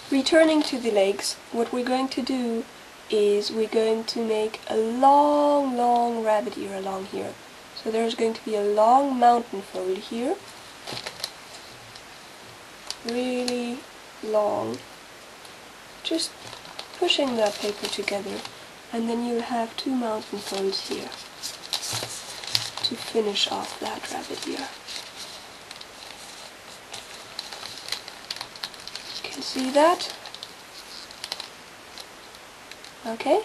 Returning to the legs, what we're going to do is we're going to make a long rabbit ear along here. So there's going to be a long mountain fold here, really long, just pushing that paper together, and then you'll have 2 mountain folds here to finish off that rabbit ear. You can see that? Okay,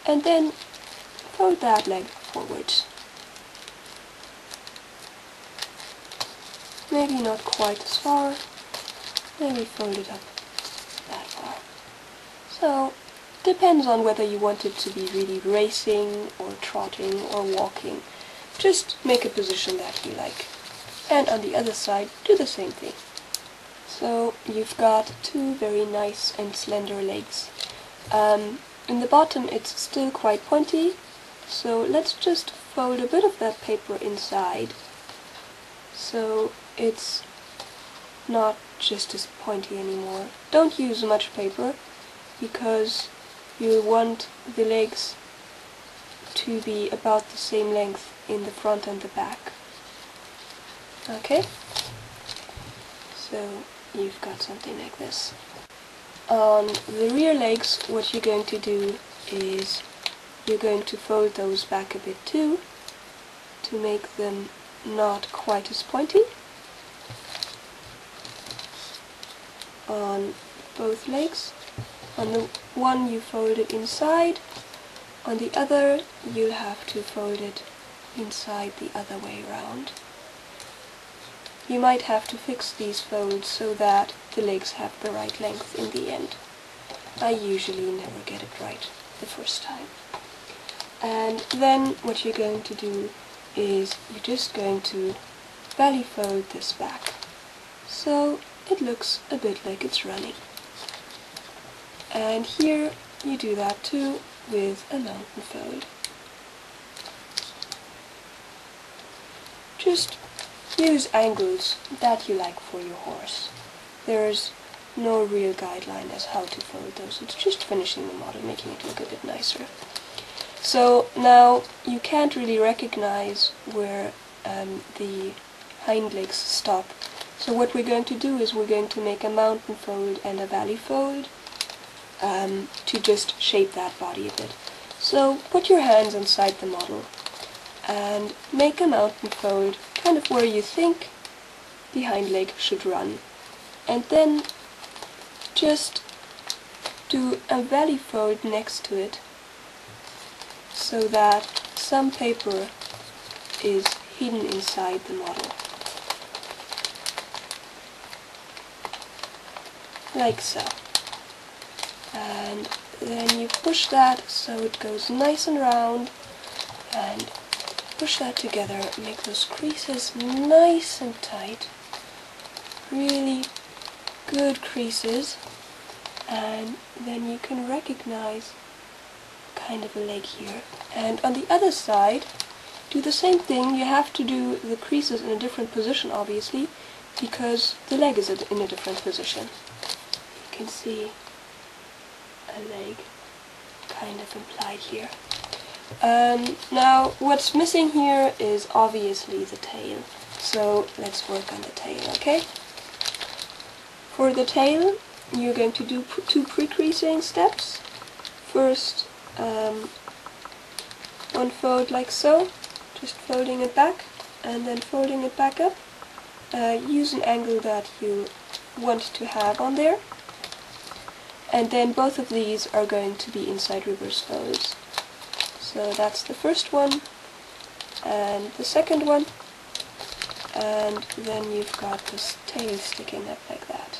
and then fold that leg forwards. Maybe not quite as far, maybe fold it up that far. So, depends on whether you want it to be really racing or trotting or walking. Just make a position that you like. And on the other side, do the same thing. So you've got 2 very nice and slender legs. In the bottom it's still quite pointy, so let's just fold a bit of that paper inside so it's not just as pointy anymore. Don't use much paper because you want the legs to be about the same length in the front and the back. Okay? So you've got something like this. On the rear legs, what you're going to do is you're going to fold those back a bit too, to make them not quite as pointy. On both legs. On the one you fold it inside, on the other you'll have to fold it inside the other way around. You might have to fix these folds so that the legs have the right length in the end. I usually never get it right the first time. And then what you're going to do is you're just going to belly fold this back. So it looks a bit like it's running. And here you do that too with a mountain fold. Just use angles that you like for your horse. There's no real guideline as how to fold those. It's just finishing the model, making it look a bit nicer. So now you can't really recognize where the hind legs stop. So what we're going to do is we're going to make a mountain fold and a valley fold to just shape that body a bit. So put your hands inside the model and make a mountain fold kind of where you think the hind leg should run. And then just do a valley fold next to it so that some paper is hidden inside the model. Like so. And then you push that so it goes nice and round, and push that together, make those creases nice and tight, really good creases, and then you can recognize kind of a leg here. And on the other side, do the same thing. You have to do the creases in a different position, obviously, because the leg is in a different position. You can see a leg kind of implied here. Now what's missing here is obviously the tail, so let's work on the tail, okay? For the tail you're going to do 2 pre-creasing steps. First one fold like so, just folding it back and then folding it back up. Use an angle that you want to have on there, and then both of these are going to be inside reverse folds. So that's the first one and the second one, and then you've got this tail sticking up like that.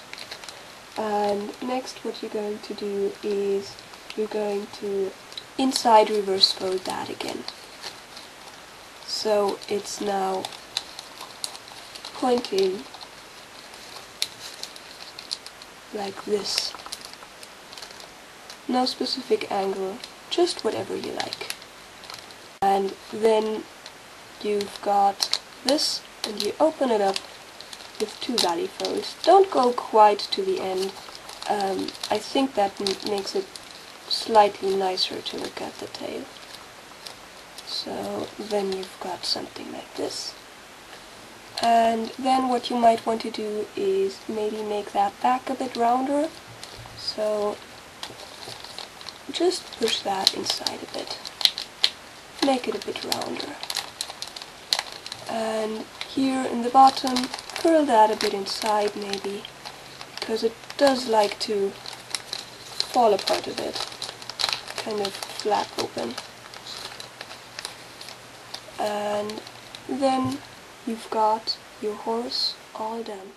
And next what you're going to do is you're going to inside reverse fold that again. So it's now pointing like this. No specific angle, just whatever you like. And then you've got this, and you open it up with 2 valley folds. Don't go quite to the end, I think that makes it slightly nicer to look at the tail. So then you've got something like this. And then what you might want to do is maybe make that back a bit rounder. So just push that inside a bit. Make it a bit rounder. And here in the bottom, curl that a bit inside maybe, because it does like to fall apart a bit, kind of flap open. And then you've got your horse all done.